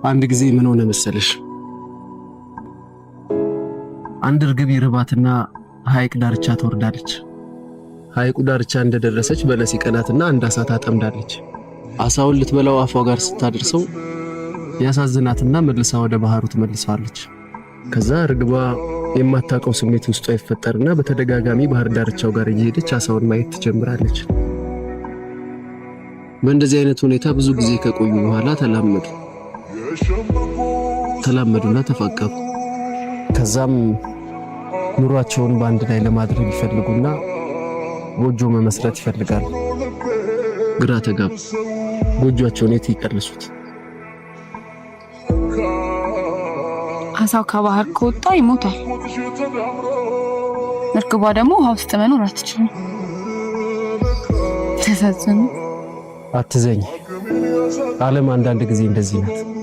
አንድ ጊዜ ምን ሆነ መሰለሽ? አንድ እርግብ ይርባትና ሐይቅ ዳርቻ ትወርዳለች። ሐይቁ ዳርቻ እንደደረሰች በለስ ይቀናትና አንድ አሳ ታጠምዳለች። አሳውን ልትበላው አፏ ጋር ስታደርሰው ያሳዝናትና መልሳ ወደ ባህሩ ትመልሰዋለች። ከዛ እርግቧ የማታውቀው ስሜት ውስጧ ይፈጠርና በተደጋጋሚ ባህር ዳርቻው ጋር እየሄደች አሳውን ማየት ትጀምራለች። በእንደዚህ አይነት ሁኔታ ብዙ ጊዜ ከቆዩ በኋላ ተላመዱና ተፋቀሩ። ከዛም ኑሯቸውን በአንድ ላይ ለማድረግ ይፈልጉና ጎጆ መመስረት ይፈልጋሉ። ግራ ተጋቡ። ጎጆአቸውን የት ይቀልሱት? አሳው ከባህር ከወጣ ይሞታል። እርግቧ ደግሞ ውሃ ውስጥ መኖር አትችልም። ተሳዝኑ። አትዘኝ። ዓለም አንዳንድ ጊዜ እንደዚህ ናት።